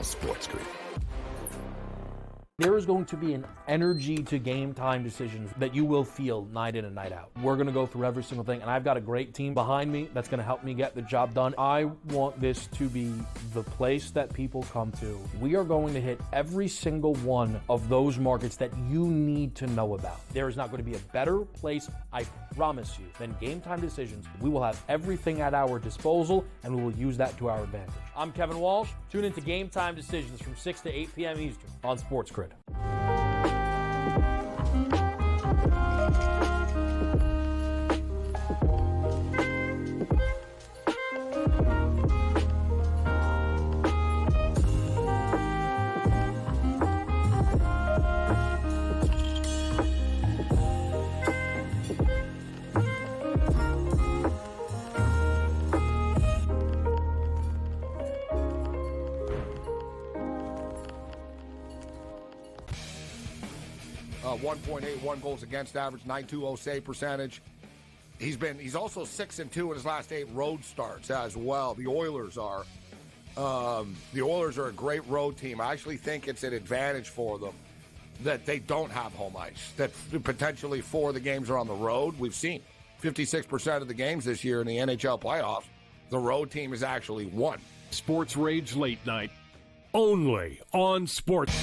SportsGrid. There is going to be an energy to game time decisions that you will feel night in and night out. We're going to go through every single thing, and I've got a great team behind me that's going to help me get the job done. I want this to be the place that people come to. We are going to hit every single one of those markets that you need to know about. There is not going to be a better place, I promise you, than Game Time Decisions. We will have everything at our disposal, and we will use that to our advantage. I'm Kevin Walsh. Tune into Game Time Decisions from 6 to 8 p.m. Eastern on SportsGrid. .81 goals against average, .920 save percentage. He's also 6-2 in his last 8 road starts as well. The Oilers are a great road team. I actually think it's an advantage for them that they don't have home ice. That potentially 4 of the games are on the road. We've seen 56% of the games this year in the NHL playoffs, the road team has actually won. SportsRage Late Night, only on Sports.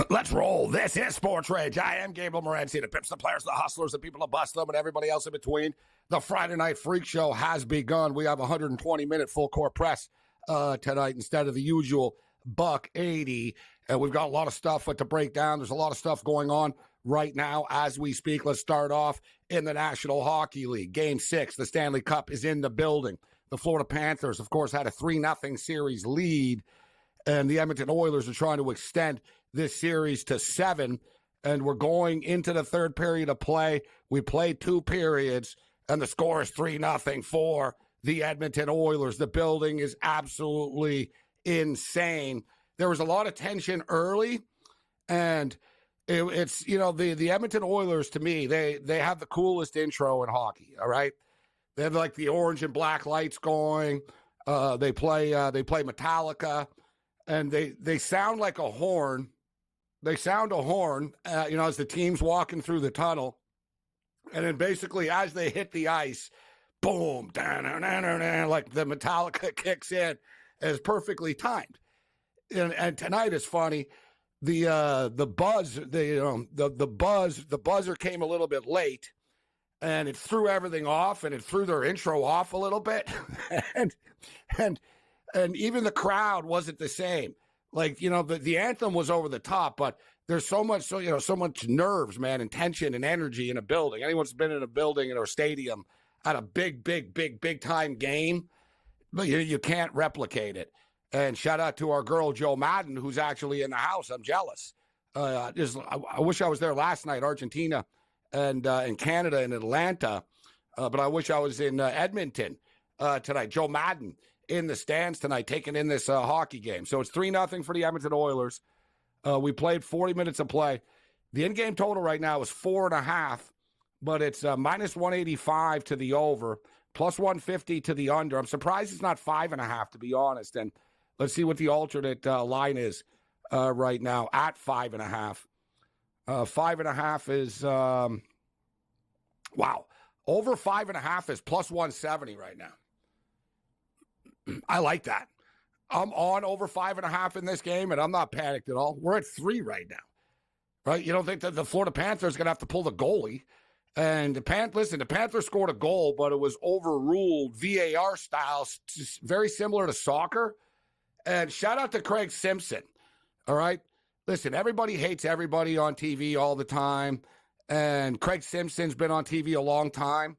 Let's roll. This is Sports Rage. I am Gabriel Morency, the pimps, the players, the hustlers, the people that bust them, and everybody else in between. The Friday Night Freak Show has begun. We have a 120-minute full court press tonight instead of the usual $180. And we've got a lot of stuff to break down. There's a lot of stuff going on right now as we speak. Let's start off in the National Hockey League. Game 6, the Stanley Cup is in the building. The Florida Panthers, of course, had a 3-0 series lead. And the Edmonton Oilers are trying to extend this series to 7. And we're going into the third period of play. We played 2 periods, and the score is 3-0 for the Edmonton Oilers. The building is absolutely insane. There was a lot of tension early, and it's, you know, the Edmonton Oilers, to me, they have the coolest intro in hockey, all right? They have like the orange and black lights going. They play Metallica. And they sound like a horn. They sound a horn, as the team's walking through the tunnel. And then basically as they hit the ice, boom, like the Metallica kicks in. It's perfectly timed. And tonight is funny. The buzzer came a little bit late, and it threw everything off, and it threw their intro off a little bit. And even the crowd wasn't the same. Like, the anthem was over the top, but there's so much nerves, man, and tension and energy in a building. Anyone's been in a building or a stadium at a big time game, but you can't replicate it. And shout out to our girl, Joe Madden, who's actually in the house. I'm jealous. I wish I was there last night, Argentina and in Canada and Atlanta, but I wish I was in Edmonton tonight. Joe Madden in the stands tonight, taking in this hockey game. So it's 3-0 for the Edmonton Oilers. We played 40 minutes of play. The in-game total right now is 4.5, but it's minus 185 to the over, plus 150 to the under. I'm surprised it's not 5.5, to be honest. And let's see what the alternate line is right now at 5.5. 5.5 is, wow. Over 5.5 is plus 170 right now. I like that. I'm on over 5.5 in this game, and I'm not panicked at all. We're at 3 right now, right? You don't think that the Florida Panthers are going to have to pull the goalie? And the Panthers scored a goal, but it was overruled VAR style, very similar to soccer. And shout out to Craig Simpson, all right? Listen, everybody hates everybody on TV all the time, and Craig Simpson's been on TV a long time.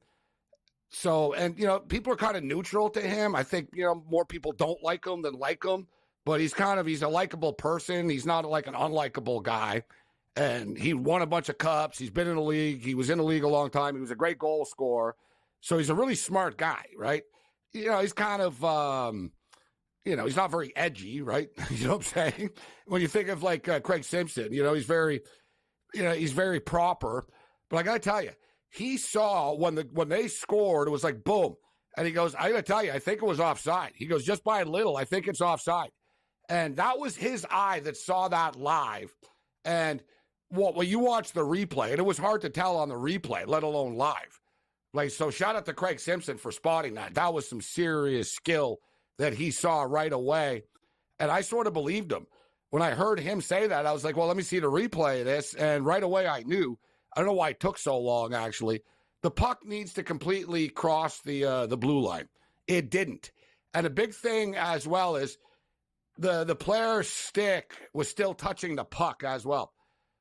So, and, people are kind of neutral to him. I think, more people don't like him than like him, but he's a likable person. He's not like an unlikable guy. And he won a bunch of cups. He's been in the league. He was in the league a long time. He was a great goal scorer. So he's a really smart guy, right? He's kind of, he's not very edgy, right? You know what I'm saying? When you think of like Craig Simpson, he's very proper. But I got to tell you, he saw when they scored, it was like boom. And he goes, I got to tell you, I think it was offside. He goes, just by a little, I think it's offside. And that was his eye that saw that live. And well, you watch the replay, and it was hard to tell on the replay, let alone live. So shout out to Craig Simpson for spotting that. That was some serious skill that he saw right away. And I sort of believed him. When I heard him say that, I was like, well, let me see the replay of this. And right away I knew. I don't know why it took so long, actually. The puck needs to completely cross the blue line. It didn't. And a big thing as well is the player's stick was still touching the puck as well.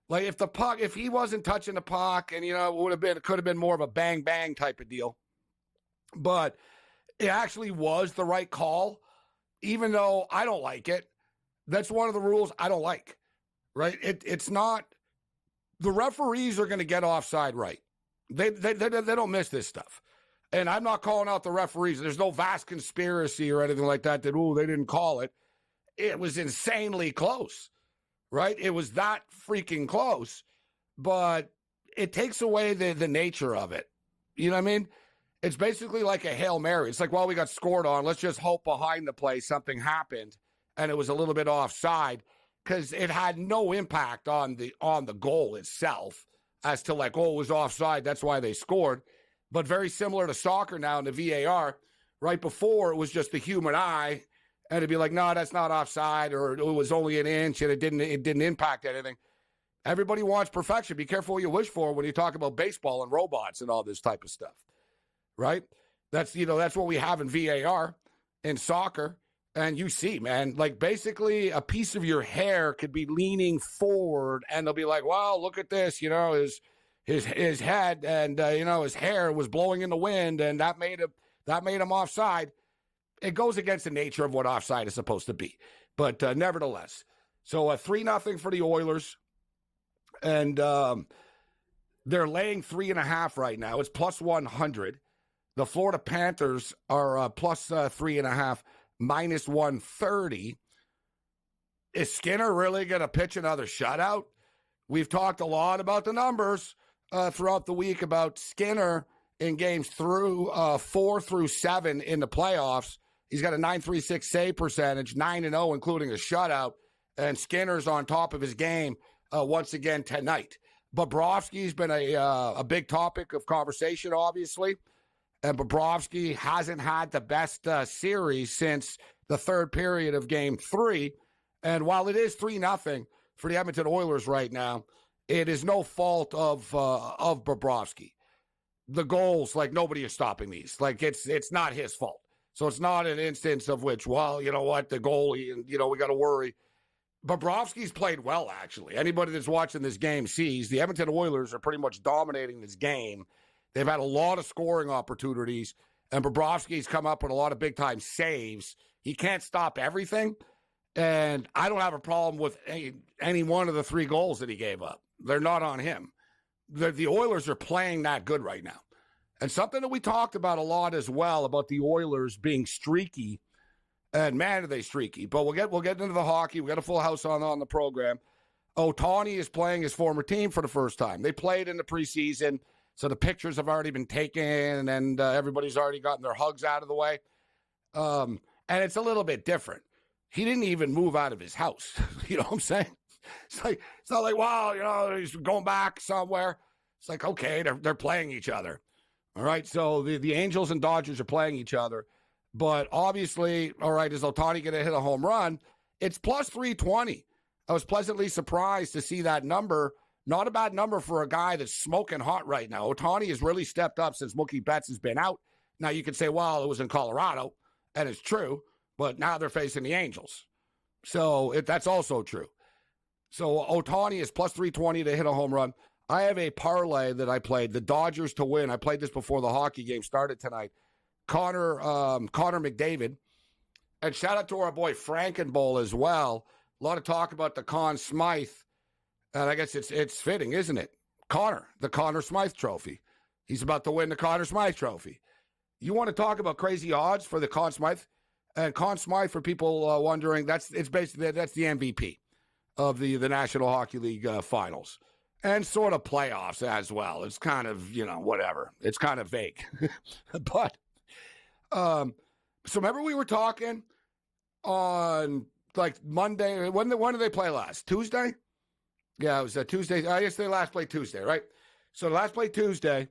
Like if he wasn't touching the puck, and it could have been more of a bang bang type of deal. But it actually was the right call, even though I don't like it. That's one of the rules I don't like. Right? It's not. The referees are going to get offside right. They don't miss this stuff. And I'm not calling out the referees. There's no vast conspiracy or anything like that they didn't call it. It was insanely close. Right? It was that freaking close, but it takes away the nature of it. You know what I mean? It's basically like a Hail Mary. It's like, well, we got scored on. Let's just hope behind the play something happened, and it was a little bit offside, because it had no impact on the goal itself as to like, oh, it was offside, that's why they scored. But very similar to soccer now in the VAR, right before it was just the human eye, and it'd be like, no, that's not offside, or it was only an inch and it didn't impact anything. Everybody wants perfection. Be careful what you wish for when you talk about baseball and robots and all this type of stuff, right? That's what we have in VAR, in soccer. And you see, man, like basically a piece of your hair could be leaning forward, and they'll be like, wow, look at this, his head and, his hair was blowing in the wind, and that made him offside. It goes against the nature of what offside is supposed to be. But nevertheless, so 3-0 for the Oilers. And they're laying 3.5 right now. It's plus 100. The Florida Panthers are plus 3.5, minus 130. Is Skinner really going to pitch another shutout? We've talked a lot about the numbers throughout the week about Skinner in games through 4 through 7 in the playoffs. He's got a .936 save percentage, 9-0, including a shutout. And Skinner's on top of his game once again tonight. Bobrovsky's been a big topic of conversation, obviously. And Bobrovsky hasn't had the best series since the third period of Game 3. And while it is 3-0 for the Edmonton Oilers right now, it is no fault of Bobrovsky. The goals, like, nobody is stopping these. Like, it's not his fault. So it's not an instance of which, well, you know what, the goalie, we got to worry. Bobrovsky's played well, actually. Anybody that's watching this game sees the Edmonton Oilers are pretty much dominating this game. They've had a lot of scoring opportunities, and Bobrovsky's come up with a lot of big-time saves. He can't stop everything, and I don't have a problem with any one of the 3 goals that he gave up. They're not on him. The Oilers are playing that good right now. And something that we talked about a lot as well, about the Oilers being streaky, and man, are they streaky. But we'll get into the hockey. We got a full house on the program. Ohtani is playing his former team for the first time. They played in the preseason, so the pictures have already been taken, and everybody's already gotten their hugs out of the way. And it's a little bit different. He didn't even move out of his house. You know what I'm saying? It's not like, wow, he's going back somewhere. It's like, okay, they're playing each other. All right, so the Angels and Dodgers are playing each other. But obviously, all right, is Ohtani going to hit a home run? It's plus 320. I was pleasantly surprised to see that number. Not a bad number for a guy that's smoking hot right now. Ohtani has really stepped up since Mookie Betts has been out. Now, you could say, well, it was in Colorado, and it's true, but now they're facing the Angels. So that's also true. So Ohtani is plus 320 to hit a home run. I have a parlay that I played, the Dodgers to win. I played this before the hockey game started tonight. Connor McDavid. And shout out to our boy Frankenbowl as well. A lot of talk about the Conn Smythe And I guess it's fitting, isn't it? Connor, the Connor Smythe Trophy. He's about to win the Connor Smythe Trophy. You want to talk about crazy odds for the Conn Smythe? And Conn Smythe, for people wondering, that's the MVP of the National Hockey League finals and sort of playoffs as well. It's kind of, whatever. It's kind of vague. But so remember we were talking on like Monday. When did they play last? Tuesday? Yeah, it was Tuesday. I guess they last played Tuesday, right? So last played Tuesday.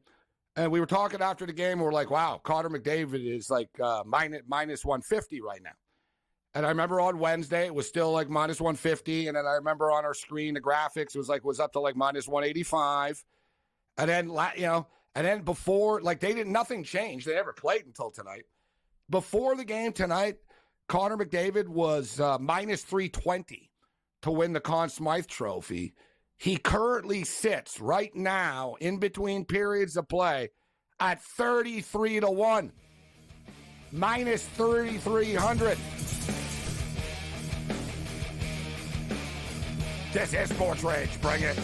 And we were talking after the game. We're like, wow, Connor McDavid is like minus 150 right now. And I remember on Wednesday, it was still like minus 150. And then I remember on our screen, the graphics, it was up to like minus 185. And then, before, like nothing changed. They never played until tonight. Before the game tonight, Connor McDavid was minus 320 to win the Conn Smythe Trophy. He currently sits right now in between periods of play at 33-1, minus 3,300. This is Sports Rage. Bring it.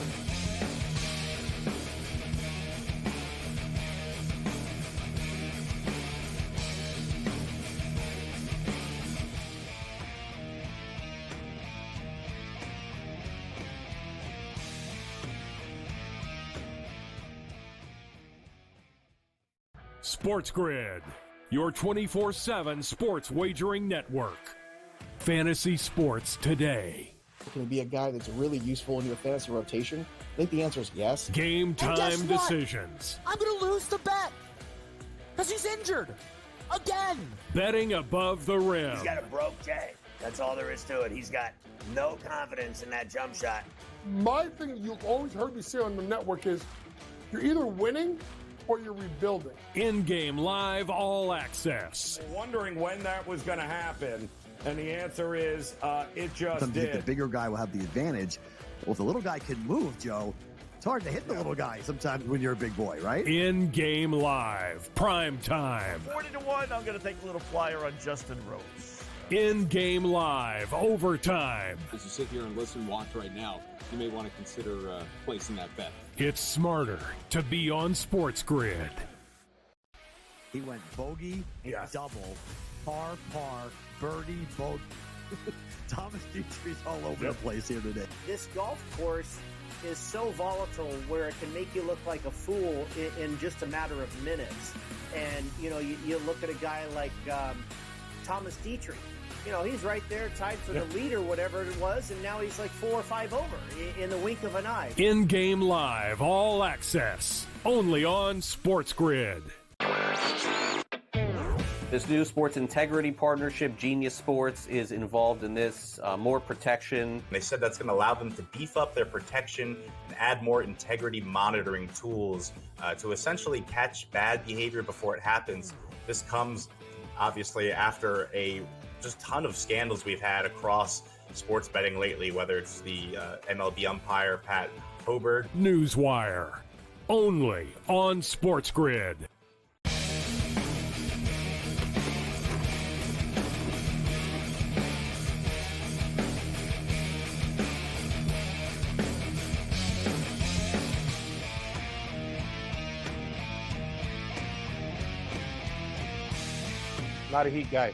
SportsGrid, your 24/7 sports wagering network. Fantasy sports today. Can he be a guy that's really useful in your fantasy rotation? I think the answer is yes. Game time decisions. I'm going to lose the bet because he's injured again. Betting above the rim. He's got a broke J. That's all there is to it. He's got no confidence in that jump shot. My thing you've always heard me say on the network is you're either winning or you're rebuilding. In-game live all access. Wondering when that was going to happen, and the answer is it just Sometimes did. The bigger guy will have the advantage. Well, if the little guy can move, Joe, it's hard to hit the little guy sometimes when you're a big boy, right? In-game live, prime time. 40-1, I'm going to take a little flyer on Justin Rose. In-game live, overtime. As you sit here and listen, watch right now, you may want to consider placing that bet. It's smarter to be on SportsGrid. He went bogey, double, par, birdie, bogey. Thomas Dietrich's all over the place here today. This golf course is so volatile where it can make you look like a fool in just a matter of minutes. And, you look at a guy like Thomas Dietrich. He's right there tied for the lead or whatever it was, and now he's like 4 or 5 over in the wink of an eye. In-game live, all access, only on SportsGrid. This new sports integrity partnership, Genius Sports, is involved in this. More protection. They said that's going to allow them to beef up their protection and add more integrity monitoring tools to essentially catch bad behavior before it happens. This comes, obviously, after a just ton of scandals we've had across sports betting lately, whether it's the MLB umpire, Pat Hoberg. Newswire, only on SportsGrid. Not a Heat guy.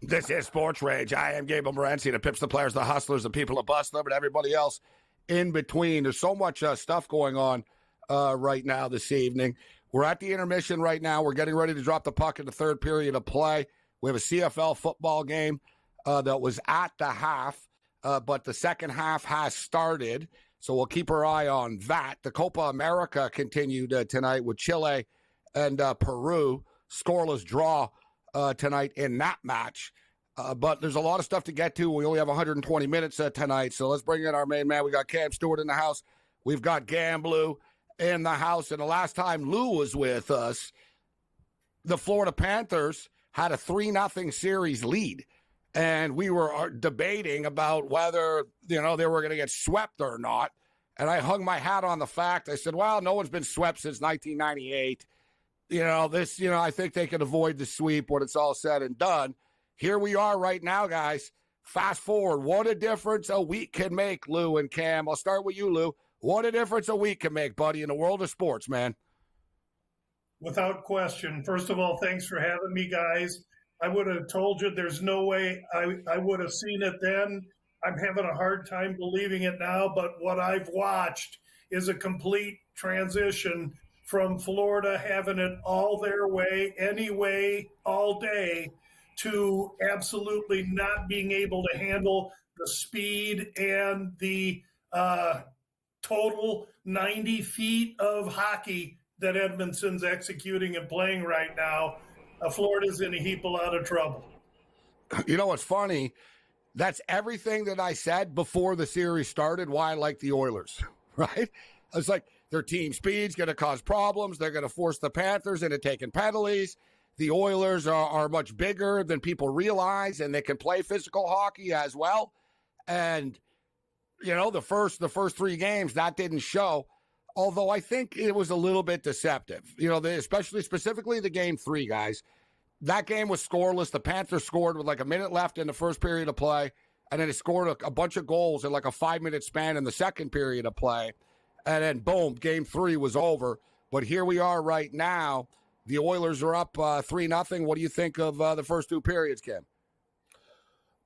This is Sports Rage. I am Gabriel Morency, the Pips, the Players, the Hustlers, the people that bust them, and everybody else in between. There's so much stuff going on right now this evening. We're at the intermission right now. We're getting ready to drop the puck in the third period of play. We have a CFL football game that was at the half, but the second half has started, so we'll keep our eye on that. The Copa America continued tonight with Chile and Peru. Scoreless draw tonight in that match. But there's a lot of stuff to get to. We only have 120 minutes tonight, so let's bring in our main man. We got Cam Stewart in the house. We've got Gamblu in the house. And the last time Lou was with us, the Florida Panthers had a 3-0 series lead. And we were debating about whether, they were going to get swept or not. And I hung my hat on the fact. I said, well, no one's been swept since 1998. I think they can avoid the sweep when it's all said and done. Here we are right now, guys. Fast forward, what a difference a week can make, Lou and Cam. I'll start with you, Lou. What a difference a week can make, buddy, in the world of sports, man. Without question. First of all, thanks for having me, guys. I would have told you there's no way I would have seen it then. I'm having a hard time believing it now, but what I've watched is a complete transition from Florida having it all their way, anyway, all day, to absolutely not being able to handle the speed and the total 90 feet of hockey that Edmonton's executing and playing right now. Florida's in a heap of lot of trouble. You know what's funny? That's everything that I said before the series started, why I like the Oilers, right? It's like their team speed's going to cause problems. They're going to force the Panthers into taking penalties. The Oilers are much bigger than people realize, and they can play physical hockey as well. And, you know, the first 3 games, that didn't show, although I think it was a little bit deceptive. You know, specifically the game 3, guys. That game was scoreless. The Panthers scored with like a minute left in the first period of play, and then they scored a bunch of goals in like a 5-minute span in the second period of play. And then, boom, game 3 was over. But here we are right now. The Oilers are up 3-0. What do you think of the first 2 periods, Kim?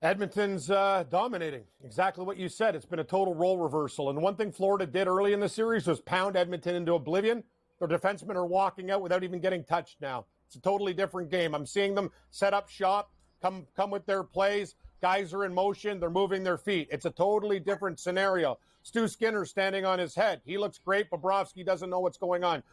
Edmonton's dominating. Exactly what you said. It's been a total role reversal. And one thing Florida did early in the series was pound Edmonton into oblivion. Their defensemen are walking out without even getting touched now. It's a totally different game. I'm seeing them set up shop, come with their plays. Guys are in motion. They're moving their feet. It's a totally different scenario. Stu Skinner standing on his head. He looks great. Bobrovsky doesn't know what's going on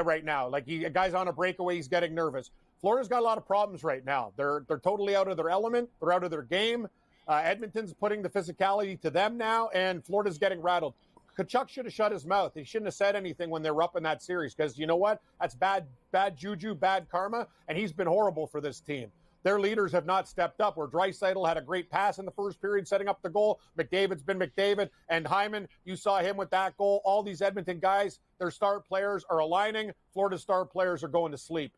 right now. Like a guy's on a breakaway. He's getting nervous. Florida's got a lot of problems right now. They're totally out of their element. They're out of their game. Edmonton's putting the physicality to them now, and Florida's getting rattled. Tkachuk should have shut his mouth. He shouldn't have said anything when they were up in that series because you know what? That's bad juju, bad karma, and he's been horrible for this team. Their leaders have not stepped up, where Draisaitl had a great pass in the first period setting up the goal. McDavid's been McDavid. And Hyman, you saw him with that goal. All these Edmonton guys, their star players are aligning. Florida's star players are going to sleep.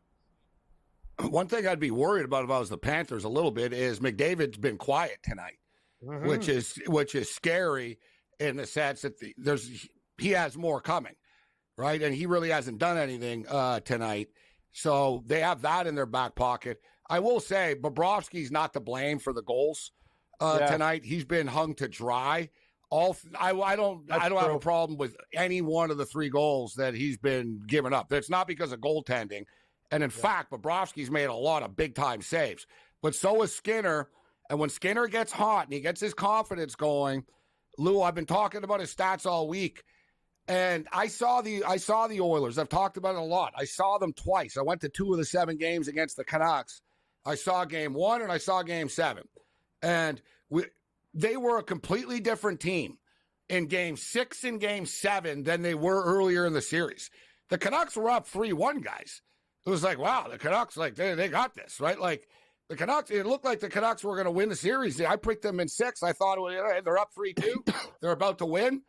One thing I'd be worried about if I was the Panthers a little bit is McDavid's been quiet tonight, which is scary in the sense that he has more coming, right? And he really hasn't done anything tonight. So they have that in their back pocket. I will say Bobrovsky's not to blame for the goals tonight. He's been hung to dry. I don't have a problem with any one of the 3 goals that he's been giving up. It's not because of goaltending. And in fact, Bobrovsky's made a lot of big-time saves. But so is Skinner. And when Skinner gets hot and he gets his confidence going, Lou, I've been talking about his stats all week. And I saw the Oilers. I've talked about it a lot. I saw them twice. I went to 2 of the 7 games against the Canucks. I saw game 1 and I saw game 7. And they were a completely different team in game 6 and game 7 than they were earlier in the series. The Canucks were up 3-1, guys. It was like, wow, the Canucks, like, they got this, right? Like, the Canucks, it looked like the Canucks were going to win the series. I picked them in 6. I thought they're up 3-2. They're about to win.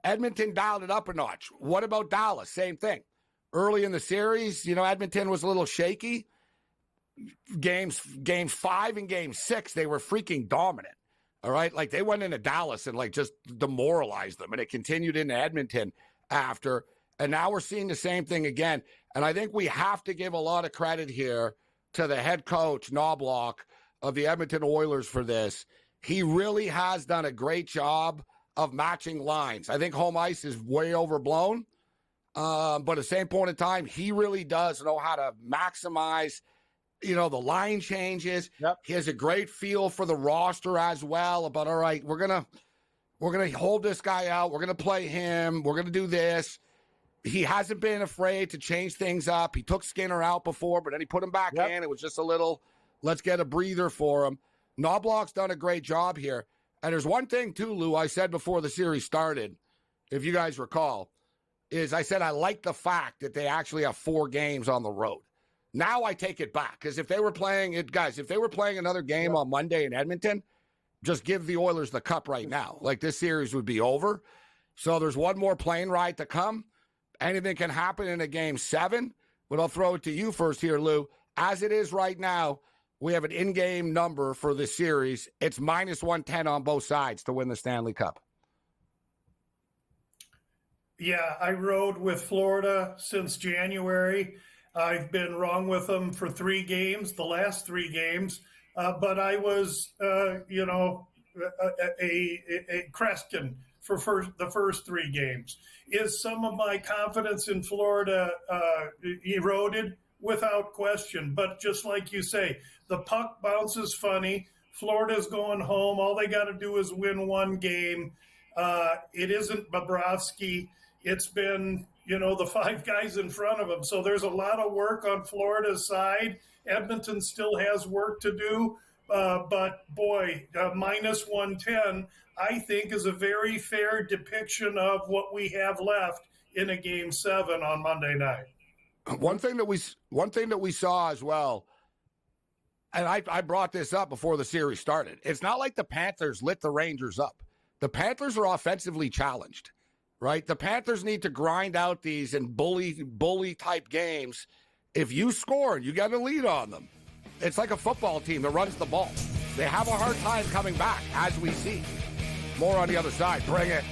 Edmonton dialed it up a notch. What about Dallas? Same thing. Early in the series, you know, Edmonton was a little shaky. Games 5 and game 6, they were freaking dominant. All right? Like, they went into Dallas and, like, just demoralized them. And it continued into Edmonton after. And now we're seeing the same thing again. And I think we have to give a lot of credit here to the head coach, Knobloch, of the Edmonton Oilers for this. He really has done a great job of matching lines. I think home ice is way overblown. But at the same point in time, he really does know how to maximize, you know, the line changes. Yep. He has a great feel for the roster as well about, all right, we're gonna hold this guy out. We're going to play him. We're going to do this. He hasn't been afraid to change things up. He took Skinner out before, but then he put him back in. It was just a little, let's get a breather for him. Knobloch's done a great job here. And there's one thing, too, Lou, I said before the series started, if you guys recall, is I said I like the fact that they actually have 4 games on the road. Now I take it back, because if they were playing another game on Monday in Edmonton, just give the Oilers the cup right now. Like, this series would be over. So there's one more plane ride to come. Anything can happen in a game 7, but I'll throw it to you first here, Lou. As it is right now, we have an in-game number for this series. It's minus 110 on both sides to win the Stanley Cup. Yeah, I rode with Florida since January. I've been wrong with them for 3 games, the last 3 games. But I was, a Creston for the first 3 games. Is some of my confidence in Florida eroded? Without question. But just like you say, the puck bounces funny. Florida's going home. All they got to do is win 1 game. It isn't Bobrovsky. It's been, the 5 guys in front of them. So there's a lot of work on Florida's side. Edmonton still has work to do. But boy, minus 110, I think, is a very fair depiction of what we have left in a Game 7 on Monday night. One thing that we saw as well, and I brought this up before the series started, it's not like the Panthers lit the Rangers up. The Panthers are offensively challenged, right? The Panthers need to grind out these and bully type games. If you score and you get a lead on them, it's like a football team that runs the ball. They have a hard time coming back, as we see. More on the other side. Bring it.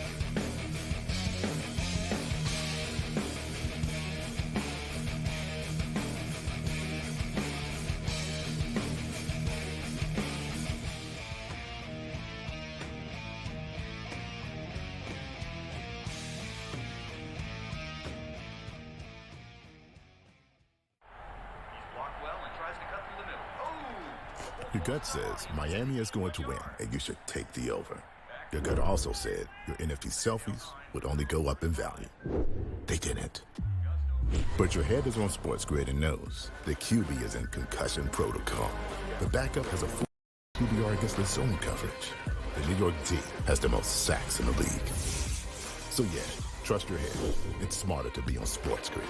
Your gut says Miami is going to win, and you should take the over. Your gut also said your NFT selfies would only go up in value. They didn't. But your head is on SportsGrid and knows the QB is in concussion protocol. The backup has a full QBR against the zone coverage. The New York D has the most sacks in the league. So yeah, trust your head. It's smarter to be on SportsGrid.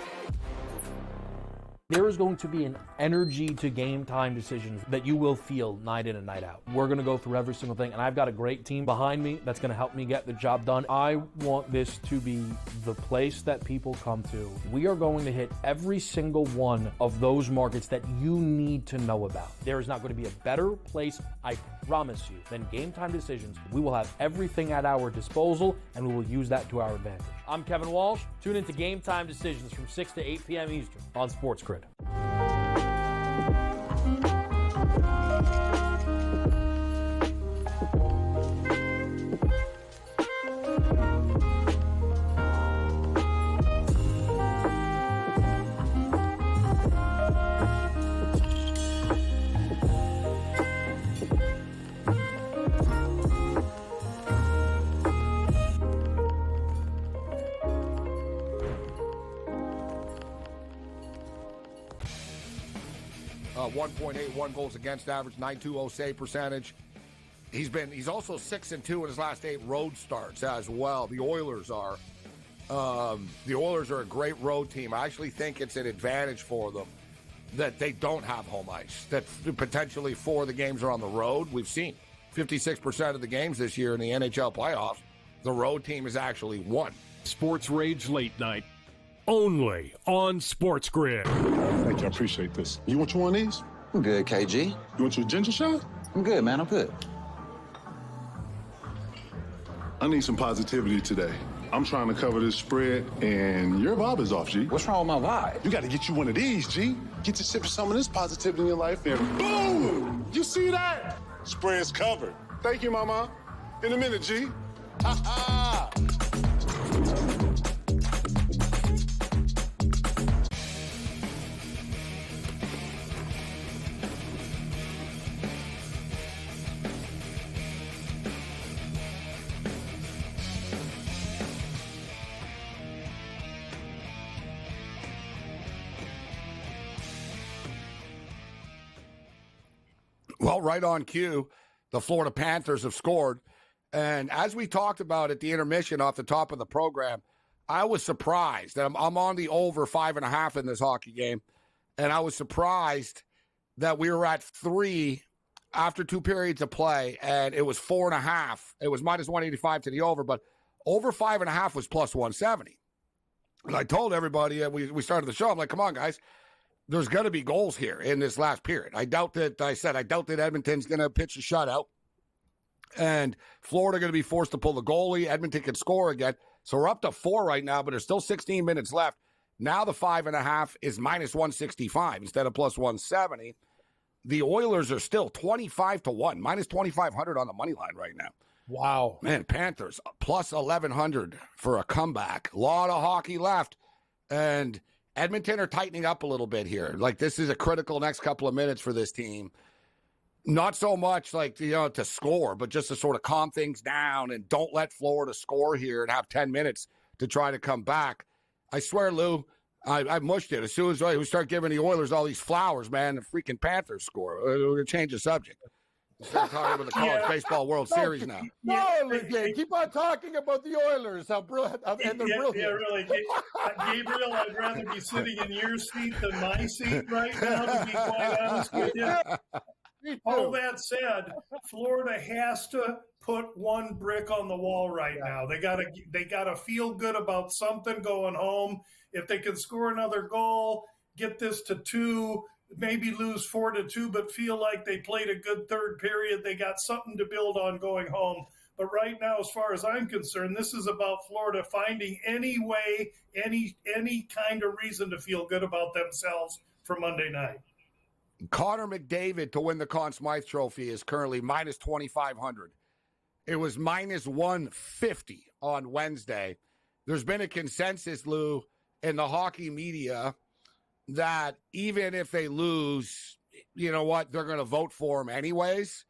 There is going to be an energy to game time decisions that you will feel night in and night out. We're going to go through every single thing, and I've got a great team behind me that's going to help me get the job done. I want this to be the place that people come to. We are going to hit every single one of those markets that you need to know about. There is not going to be a better place, I promise you, than Game Time Decisions. We will have everything at our disposal, and we will use that to our advantage. I'm Kevin Walsh. Tune into Game Time Decisions from 6 to 8 p.m. Eastern on SportsGrid. .81 goals against average, .920 save percentage. He's also 6-2 in his last 8 road starts as well. The Oilers are a great road team. I actually think it's an advantage for them that they don't have home ice. That potentially 4 of the games are on the road. We've seen 56% of the games this year in the NHL playoffs, the road team has actually won. SportsRage Late Night, only on SportsGrid. Thank you. I appreciate this. You want one of these? I'm good, KG. You want your ginger shot? I'm good, man. I'm good. I need some positivity today. I'm trying to cover this spread, and your vibe is off, G. What's wrong with my vibe? You got to get you one of these, G. Get to sip some of this positivity in your life, and boom! You see that? Spread's covered. Thank you, Mama. In a minute, G. Ha ha! Well, right on cue, the Florida Panthers have scored. And as we talked about at the intermission off the top of the program, I was surprised. I'm on the over 5.5 in this hockey game. And I was surprised that we were at 3 after 2 periods of play, and it was 4.5. It was minus 185 to the over, but over 5.5 was plus 170. And I told everybody, we started the show, I'm like, come on, guys. there's going to be goals here in this last period. I doubt that Edmonton's going to pitch a shutout. And Florida going to be forced to pull the goalie. Edmonton can score again. So we're up to 4 right now, but there's still 16 minutes left. Now the 5.5 is minus 165 instead of plus 170. The Oilers are still 25-1, minus 2,500 on the money line right now. Wow. Man, Panthers plus 1,100 for a comeback. A lot of hockey left. And Edmonton are tightening up a little bit here. Like, this is a critical next couple of minutes for this team. Not so much to score, but just to sort of calm things down and don't let Florida score here and have 10 minutes to try to come back. I swear, Lou, I mushed it. As soon as we start giving the Oilers all these flowers, man, the freaking Panthers score. We're going to change the subject. Start talking about the College Baseball World Series now. No, keep on talking about the Oilers. How brilliant. And they're brilliant. Yeah, really. Gabriel, I'd rather be sitting in your seat than my seat right now, to be quite honest with you. All that said, Florida has to put one brick on the wall right now. They gotta feel good about something going home. If they can score another goal, get this to 2, maybe lose 4-2, but feel like they played a good third period. They got something to build on going home. But right now, as far as I'm concerned, this is about Florida finding any way, any kind of reason to feel good about themselves for Monday night. Connor McDavid to win the Conn Smythe Trophy is currently minus 2,500. It was minus 150 on Wednesday. There's been a consensus, Lou, in the hockey media that even if they lose, you know what, they're going to vote for him anyways.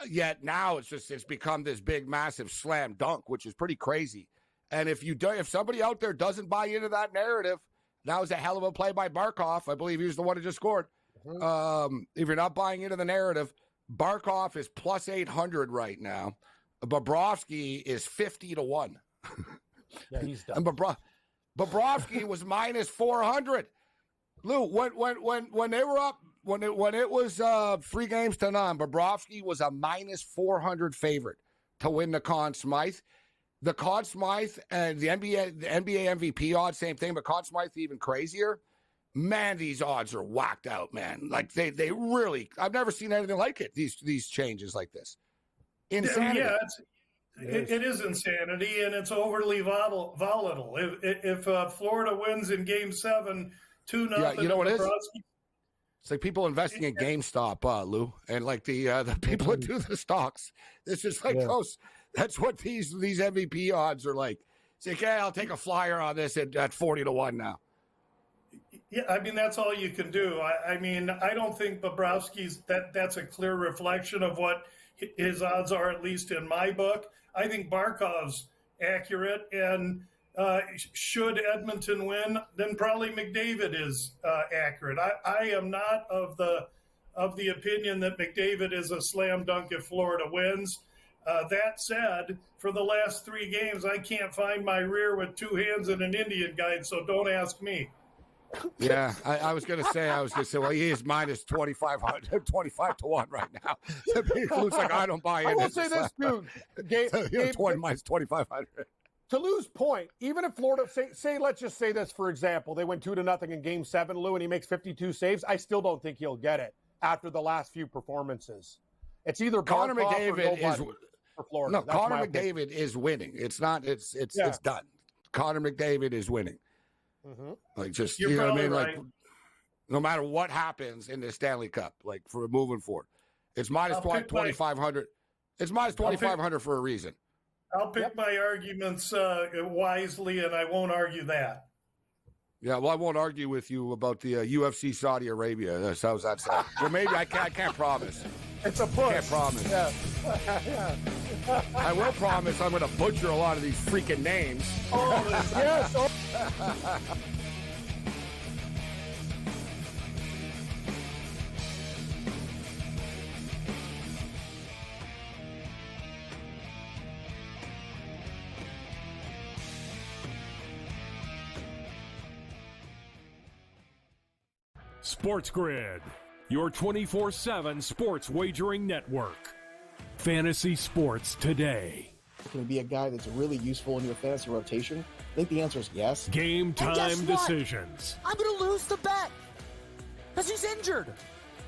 Yet now it's become this big, massive slam dunk, which is pretty crazy. And if somebody out there doesn't buy into that narrative, that was a hell of a play by Barkov. I believe he was the one who just scored. If you're not buying into the narrative, Barkov is plus 800 right now. Bobrovsky is 50-1. Yeah, he's done. And Bobrovsky was minus 400. Lou, when they were up, when it was 3 games to none, Bobrovsky was a minus 400 favorite to win the Conn Smythe. The Conn Smythe and the NBA MVP odds, same thing, but Conn Smythe even crazier. Man, these odds are whacked out, man. Like they really, I've never seen anything like it. These changes like this, insanity. Yeah, it is insanity, and it's overly volatile. If Florida wins in Game 7, 2-0, yeah, you know what it is? It's like people investing in GameStop, Lou, and like the people that do the stocks. It's just like those. That's what these MVP odds are like. It's like, okay, I'll take a flyer on this at 40-1 now. Yeah, I mean, that's all you can do. I mean, I don't think Bobrovsky's that's a clear reflection of what his odds are, at least in my book. I think Barkov's accurate, and should Edmonton win, then probably McDavid is accurate. I am not of the opinion that McDavid is a slam dunk if Florida wins. That said, for the last 3 games, I can't find my rear with 2 hands and an Indian guide, so don't ask me. Yeah, I was going to say, well, he is minus 2,500, 25-1 right now. It looks like I don't buy in. I will say this, dude. 20 minus 2,500. To Lou's point, even if Florida, say, let's just say this, for example, they win 2-0 in Game 7, Lou, and he makes 52 saves, I still don't think he'll get it after the last few performances. It's either Connor Barkov McDavid or for Florida. No, Connor McDavid is winning. It's not. It's done. Connor McDavid is winning. Mm-hmm. Like, just, You're you know what I mean? right. Like, no matter what happens in the Stanley Cup, like, for moving forward, it's minus 2,500. It's minus 2,500 for a reason. I'll pick my arguments wisely, and I won't argue that. Yeah, well, I won't argue with you about the UFC Saudi Arabia. How's that sound? Well, maybe I can't promise. It's a push. I can't promise. Yeah. I will promise I'm going to butcher a lot of these freaking names. Oh, yes. Oh. SportsGrid, your 24/7 sports wagering network. Fantasy sports today. Can he be a guy that's really useful in your fantasy rotation? I think the answer is yes. Game time decisions. I'm going to lose the bet. Because he's injured.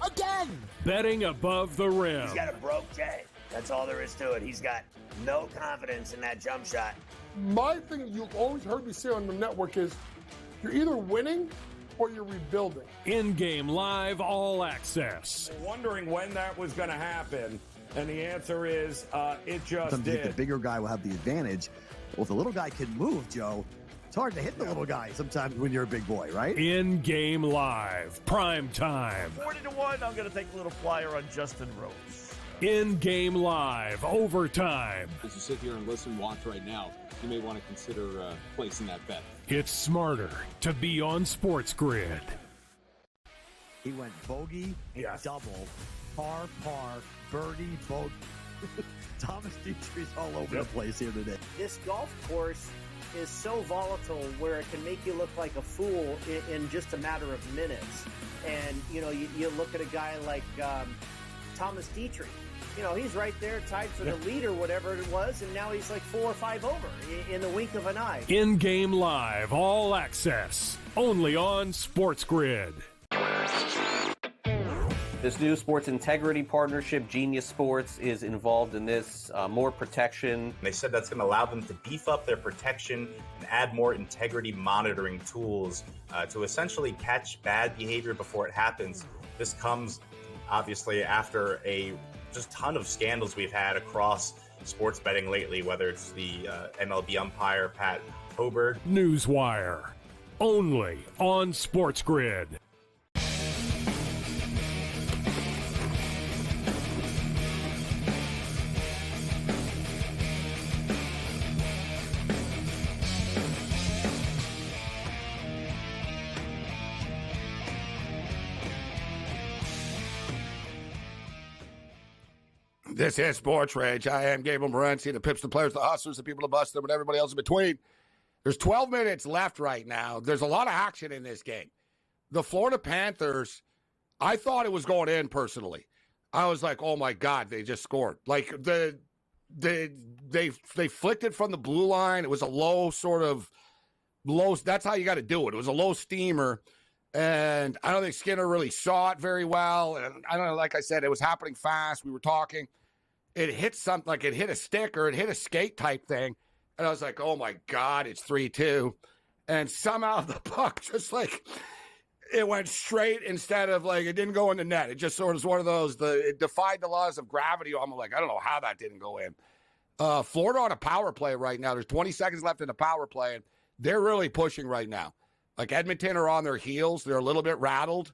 Again. Betting above the rim. He's got a broke J. That's all there is to it. He's got no confidence in that jump shot. My thing you've always heard me say on the network is you're either winning or you're rebuilding. In-game live all access. Wondering when that was going to happen, and the answer is it just Sometimes did. the bigger guy will have the advantage. Well, if the little guy can move, Joe, it's hard to hit the little guy sometimes when you're a big boy, right? In-game live, prime time. 40-1, I'm going to take a little flyer on Justin Rose. In-game live, overtime. As you sit here and listen, watch right now, you may want to consider placing that bet. It's smarter to be on SportsGrid. He went bogey, double, par, birdie, bogey. Thomas Dietrich's all over the place here today. This golf course is so volatile where it can make you look like a fool in just a matter of minutes. And, you know, you look at a guy like Thomas Dietrich. You know, he's right there tied for the lead or whatever it was, and now he's like 4 or 5 over in the wink of an eye. In-game live, all access, only on SportsGrid. This new sports integrity partnership, Genius Sports, is involved in this. More protection. They said that's going to allow them to beef up their protection and add more integrity monitoring tools to essentially catch bad behavior before it happens. This comes, obviously, after a just ton of scandals we've had across sports betting lately, whether it's the MLB umpire, Pat Hoberg. Newswire, only on SportsGrid. This is Sports Rage. I am Gabriel Morency, the pips, the players, the hustlers, the people, the busters, and everybody else in between. There's 12 minutes left right now. There's a lot of action in this game. The Florida Panthers, I thought it was going in personally. I was like, oh my God, they just scored. Like they flicked it from the blue line. It was a low sort of low. That's how you got to do it. It was a low steamer. And I don't think Skinner really saw it very well. And I don't know, like I said, it was happening fast. We were talking. It hit something, like it hit a stick or it hit a skate type thing. And I was like, oh my God, it's 3-2. And somehow the puck just like, it went straight instead of like, it didn't go in the net. It just sort of was one of those, it defied the laws of gravity. I'm like, I don't know how that didn't go in. Florida on a power play right now. There's 20 seconds left in the power play. And they're really pushing right now. Like Edmonton are on their heels. They're a little bit rattled.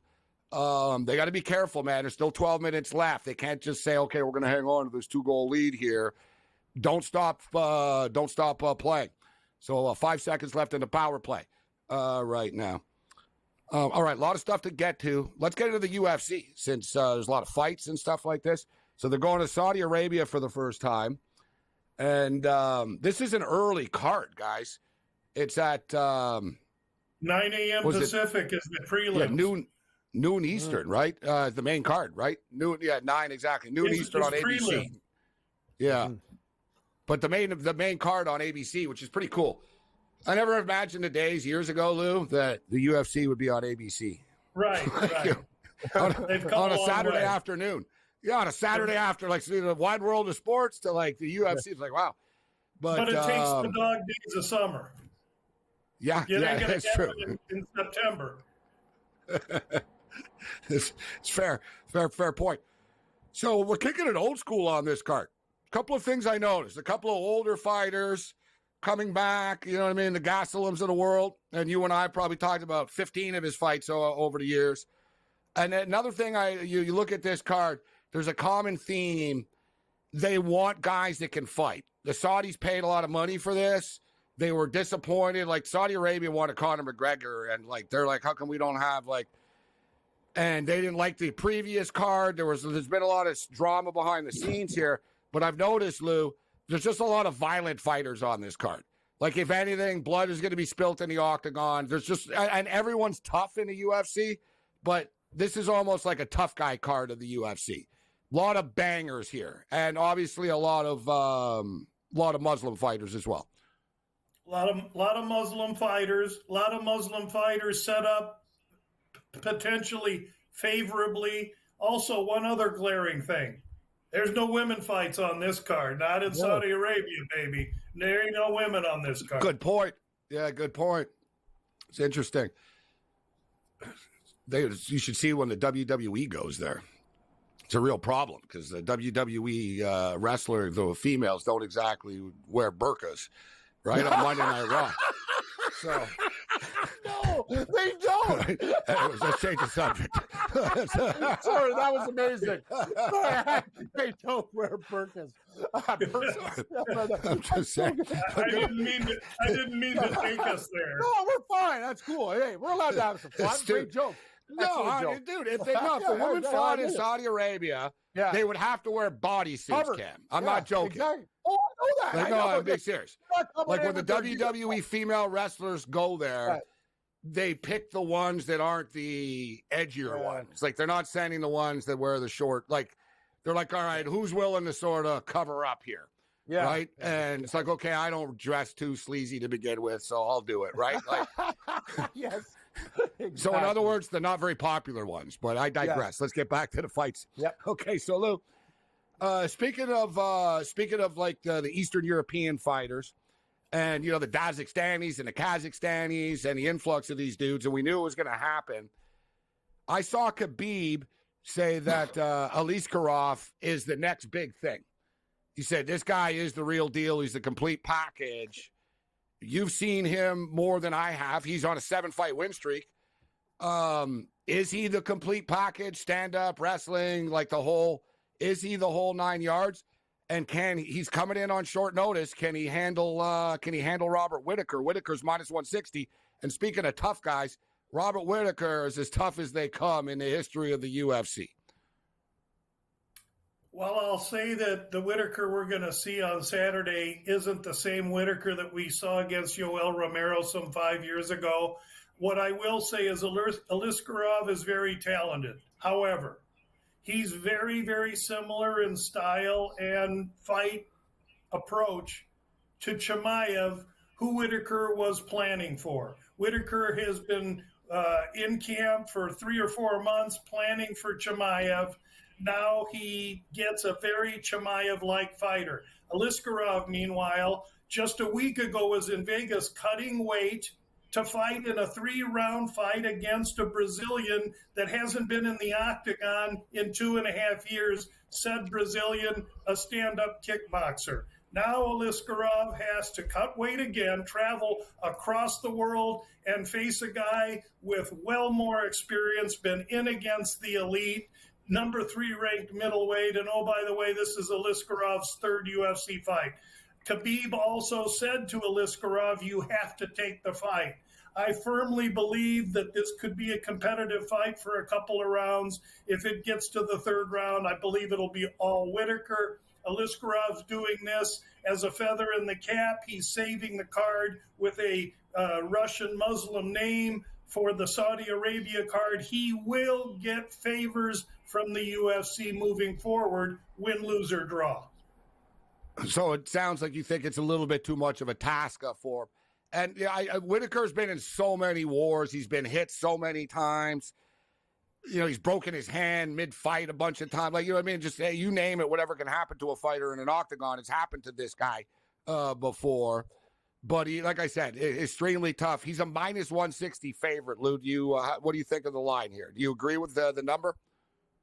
They got to be careful, man. There's still 12 minutes left. They can't just say, okay, we're going to hang on to this 2-goal lead here. Don't stop playing. So 5 seconds left in the power play right now. All right, a lot of stuff to get to. Let's get into the UFC since there's a lot of fights and stuff like this. So they're going to Saudi Arabia for the first time. And this is an early card, guys. It's at 9 a.m. Pacific is the prelim. Yeah, noon Eastern, right? The main card, right? Noon, 9 exactly. Noon Eastern on ABC. Prelim. Yeah, but the main card on ABC, which is pretty cool. I never imagined the days years ago, Lou, that the UFC would be on ABC. Right, right. on a Saturday afternoon. Yeah, on a Saturday after, like the wide world of sports to like the UFC. It's like, wow. But it takes the dog days of summer. Yeah, that's true. In September. It's fair point. So we're kicking it old school on this card. A couple of things I noticed. A couple of older fighters coming back, you know what I mean? The Gasolins of the world. And you and I probably talked about 15 of his fights over the years. And another thing, you look at this card, there's a common theme. They want guys that can fight. The Saudis paid a lot of money for this. They were disappointed. Like Saudi Arabia wanted Conor McGregor, and like they're like, how come we don't have like? And they didn't like the previous card. There's been a lot of drama behind the scenes here, but I've noticed, Lou, there's just a lot of violent fighters on this card. Like if anything, blood is going to be spilt in the octagon. There's just, and everyone's tough in the UFC, but this is almost like a tough guy card of the UFC. A lot of bangers here, and obviously a lot of Muslim fighters as well. A lot of Muslim fighters. A lot of Muslim fighters set up potentially favorably. Also, one other glaring thing. There's no women fights on this card. Not in Saudi Arabia, baby. There ain't no women on this card. Good point. Yeah, good point. It's interesting. You should see when the WWE goes there. It's a real problem because the WWE wrestler, the females, don't exactly wear burqas, right? On Monday Night Raw. So, no, they don't. Anyways, let's change the subject. Sorry, that was amazing. They don't wear burqas. I'm just saying. I didn't mean to take us there. No, we're fine. That's cool. Hey, we're allowed to have some fun. Great joke. No, dude, if a woman fought in Saudi Arabia, they would have to wear bodysuits, Cam. I'm not joking. Exactly. Oh, I know that. No, I'm being serious. Like when the WWE female wrestlers go there, they pick the ones that aren't the edgier ones. Like they're not sending the ones that wear the short. Like they're like, all right, who's willing to sort of cover up here? Yeah. Right. And it's like, okay, I don't dress too sleazy to begin with, so I'll do it. Right. Like, yes. Exactly. So in other words, the not very popular ones. But I digress. Yes. Let's get back to the fights. Yep. Okay. So Lou, speaking of like the Eastern European fighters, and you know the Dagesstanis and the Kazakhstanis and the influx of these dudes, and we knew it was going to happen. I saw Khabib say that Aliskerov is the next big thing. He said this guy is the real deal. He's the complete package. You've seen him more than I have. He's on a 7-fight win streak. Is he the complete package? Stand-up, wrestling, like the whole? Is he the whole 9 yards? And he's coming in on short notice? Can he handle Robert Whittaker? Whittaker's minus 160. And speaking of tough guys, Robert Whittaker is as tough as they come in the history of the UFC. Well, I'll say that the Whittaker we're going to see on Saturday isn't the same Whittaker that we saw against Yoel Romero some 5 years ago. What I will say is Aliskerov is very talented. However, he's very, very similar in style and fight approach to Chimaev, who Whittaker was planning for. Whittaker has been in camp for 3 or 4 months planning for Chimaev. Now he gets a very Chimaev-like fighter. Aliskerov, meanwhile, just a week ago was in Vegas cutting weight to fight in a 3-round fight against a Brazilian that hasn't been in the octagon in 2.5 years, said Brazilian, a stand-up kickboxer. Now Aliskerov has to cut weight again, travel across the world, and face a guy with well more experience, been in against the elite, number 3 ranked middleweight. And oh, by the way, this is Aliskerov's 3rd UFC fight. Khabib also said to Aliskerov, you have to take the fight. I firmly believe that this could be a competitive fight for a couple of rounds. If it gets to the 3rd round, I believe it'll be all Whittaker. Aliskerov's doing this as a feather in the cap. He's saving the card with a Russian Muslim name for the Saudi Arabia card. He will get favors from the UFC moving forward, win, lose, or draw. So it sounds like you think it's a little bit too much of a task for him. And Whittaker's been in so many wars. He's been hit so many times. You know, he's broken his hand mid-fight a bunch of times. Like, you know what I mean? Just you name it, whatever can happen to a fighter in an octagon, it's happened to this guy before. But he, like I said, extremely tough. He's a minus 160 favorite. Lou, what do you think of the line here? Do you agree with the number?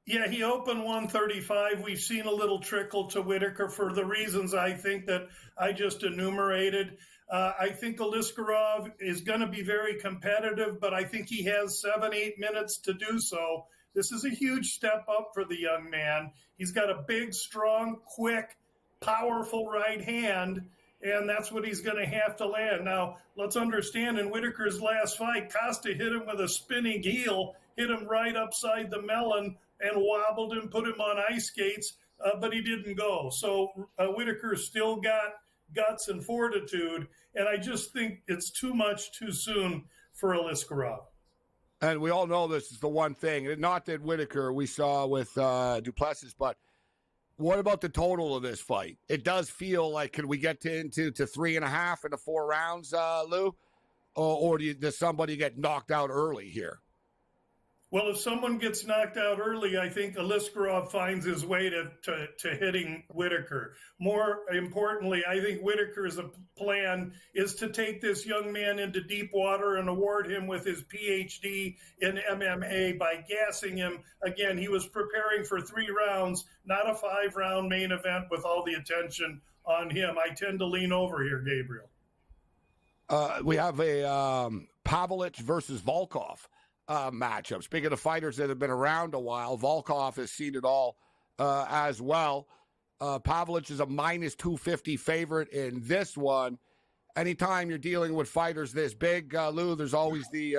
Yeah, he opened 135. We've seen a little trickle to Whittaker for the reasons I think that I just enumerated. I think Aliskerov is going to be very competitive, but I think he has 7-8 minutes to do so. This is a huge step up for the young man. He's got a big, strong, quick, powerful right hand, and that's what he's going to have to land. Now, let's understand, in Whittaker's last fight, Costa hit him with a spinning heel, hit him right upside the melon, and wobbled him, put him on ice skates, but he didn't go. So Whittaker's still got guts and fortitude, and I just think it's too much too soon for Aliskerov. And we all know this is the one thing. Not that Whittaker we saw with Duplessis, but what about the total of this fight? It does feel like, can we get into 3.5 in the 4 rounds, Lou? Or does somebody get knocked out early here? Well, if someone gets knocked out early, I think Aliskerov finds his way to hitting Whitaker. More importantly, I think Whitaker's plan is to take this young man into deep water and award him with his PhD in MMA by gassing him. Again, he was preparing for 3 rounds, not a 5-round main event with all the attention on him. I tend to lean over here, Gabriel. We have a Pavlich versus Volkov matchup. Speaking of fighters that have been around a while, Volkov has seen it all as well. Pavlich is a minus 250 favorite in this one. Anytime you're dealing with fighters this big, Lou, there's always the,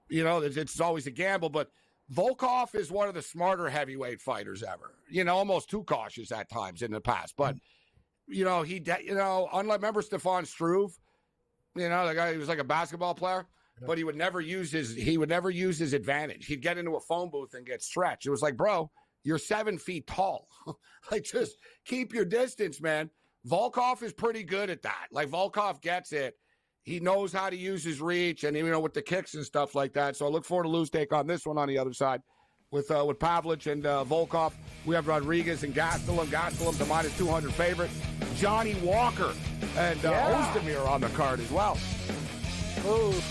it's always a gamble. But Volkov is one of the smarter heavyweight fighters ever. Almost too cautious at times in the past. But, unlike, remember Stefan Struve? The guy who was like a basketball player? But he would never use his advantage. He'd get into a phone booth and get stretched. It was like, bro, you're 7 feet tall. Like, just keep your distance, man. Volkov is pretty good at that. Like, Volkov gets it. He knows how to use his reach and, with the kicks and stuff like that. So I look forward to Lou's take on this one on the other side. With Pavlich and Volkov, we have Rodriguez and Gastelum. Gastelum's the minus 200 favorite. Johnny Walker and Ozdemir on the card as well. Oh.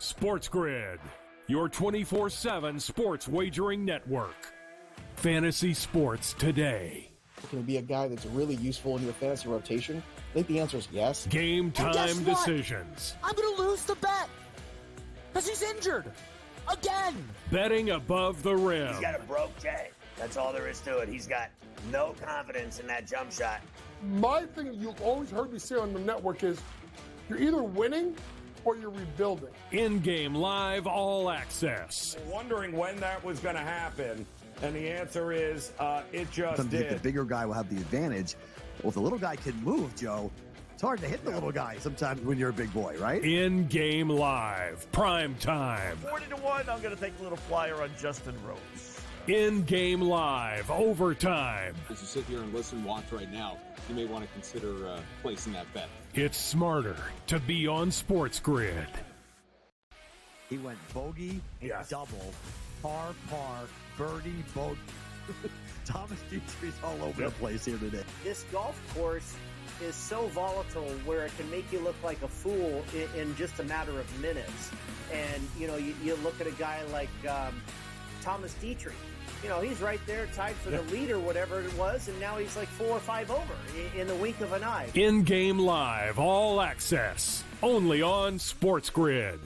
SportsGrid, your 24/7 sports wagering network. Fantasy sports today. Can it be a guy that's really useful in your fantasy rotation? I think the answer is yes. Game time decisions. I'm going to lose the bet because he's injured again. Betting above the rim. He's got a broke J. That's all there is to it. He's got no confidence in that jump shot. My thing you've always heard me say on the network is you're either winning or you're rebuilding. In-game live all access. Wondering when that was going to happen, and the answer is it just did. The bigger guy will have the advantage. Well, if the little guy can move, Joe, it's hard to hit the little guy sometimes when you're a big boy, right? In-game live, prime time. 40-1, I'm going to take a little flyer on Justin Rose. In-game live, overtime. As you sit here and listen, watch right now, you may want to consider placing that bet. It's smarter to be on SportsGrid. He went bogey, double, par, birdie, bogey. Thomas Dietrich's all over the place here today. This golf course is so volatile where it can make you look like a fool in just a matter of minutes. And, you look at a guy like Thomas Dietrich. He's right there tied for the lead or whatever it was, and now he's like 4 or 5 over in the wink of an eye. In-game live, all access, only on SportsGrid.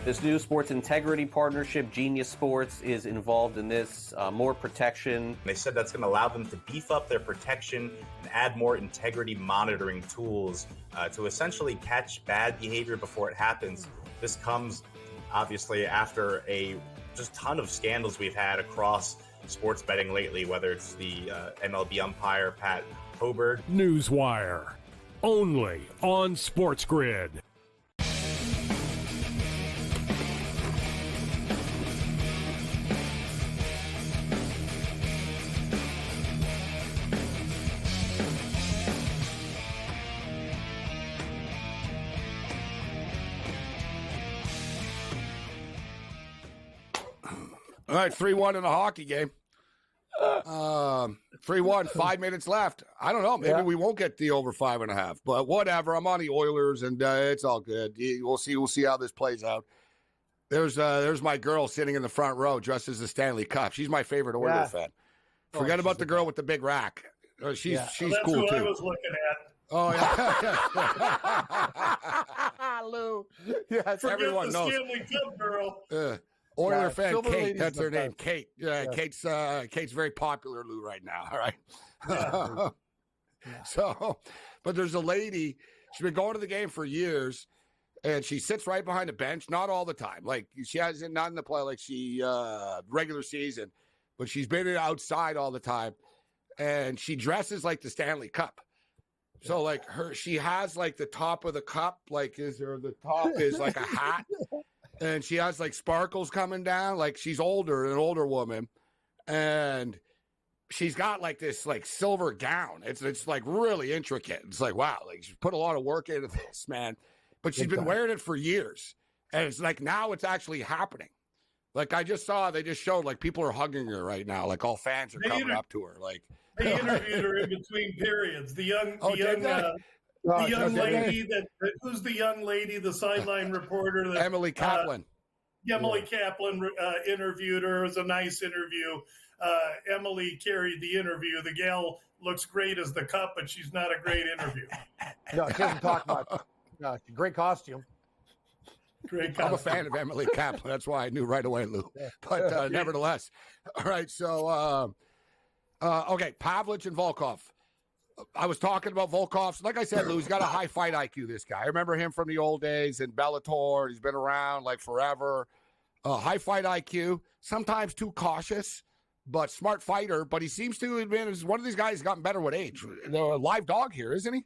This new sports integrity partnership, Genius Sports, is involved in this. More protection. They said that's going to allow them to beef up their protection and add more integrity monitoring tools to essentially catch bad behavior before it happens. This comes, obviously, after a just ton of scandals we've had across sports betting lately, whether it's the MLB umpire, Pat Hoberg. Newswire, only on SportsGrid. All right, 3-1 in the hockey game. 3-1, 5 minutes left. I don't know. Maybe we won't get the over 5.5, but whatever. I'm on the Oilers, and it's all good. We'll see how this plays out. There's my girl sitting in the front row dressed as the Stanley Cup. She's my favorite Oilers fan. Forget about the girl with the big rack. She's cool, that's too. who I was looking at. Oh, yeah. Lou. Yes, Forget everyone the knows. Stanley Cup girl. Oiler fan Silver Kate, Lady's that's the her name, best. Kate. Kate's very popular, Lou, right now. All right. So, but there's a lady, she's been going to the game for years, and she sits right behind the bench, not all the time. Like, she hasn't, not in the play, like she, regular season, but she's been outside all the time, and she dresses like the Stanley Cup. So like she has like the top of the cup, like the top is like a hat, and she has like sparkles coming down. Like she's an older woman, and she's got like this like silver gown. It's like really intricate. It's like, wow, like she's put a lot of work into this, man. But she's been wearing it for years, and it's like now it's actually happening. Like I just saw, they just showed like people are hugging her right now. Like all fans are coming up to her. Like they interviewed her in between periods. The young lady who's the young lady, the sideline reporter, that, Emily Kaplan. Emily Kaplan interviewed her. It was a nice interview. Emily carried the interview. The gal looks great as the cup, but she's not a great interview. No, she doesn't talk much. No, great costume. I'm a fan of Emily Kaplan. That's why I knew right away, Lou. But nevertheless, all right. So, okay, Pavlich and Volkov. I was talking about Volkov's. Like I said, Lou, he's got a high fight IQ, this guy. I remember him from the old days in Bellator. He's been around like forever. High fight IQ, sometimes too cautious, but smart fighter. But he seems to have been one of these guys who's gotten better with age. A live dog here, isn't he?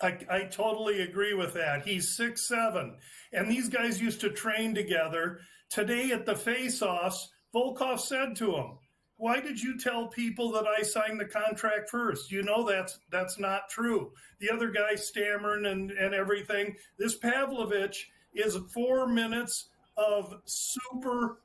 I totally agree with that. He's 6'7", and these guys used to train together. Today at the face-offs, Volkov said to him, "Why did you tell people that I signed the contract first? You know that's not true." The other guy stammering and everything. This Pavlovich is 4 minutes of super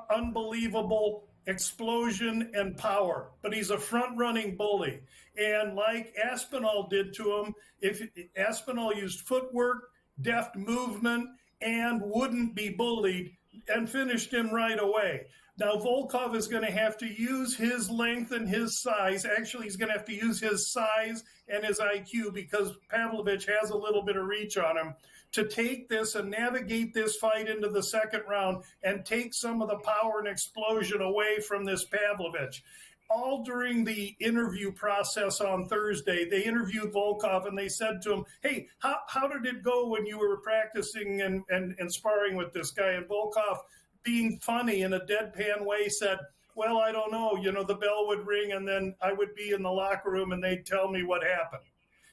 unbelievable explosion and power, but he's a front-running bully. And like Aspinall did to him, if Aspinall used footwork, deft movement, and wouldn't be bullied, and finished him right away. Now, Volkov is going to have to use his length and his size. Actually, he's going to have to use his size and his IQ because Pavlovich has a little bit of reach on him to take this and navigate this fight into the second round and take some of the power and explosion away from this Pavlovich. All during the interview process on Thursday, they interviewed Volkov and they said to him, "Hey, how did it go when you were practicing and sparring with this guy?" And Volkov, being funny in a deadpan way, said, "Well, I don't know. You know, the bell would ring and then I would be in the locker room and they'd tell me what happened."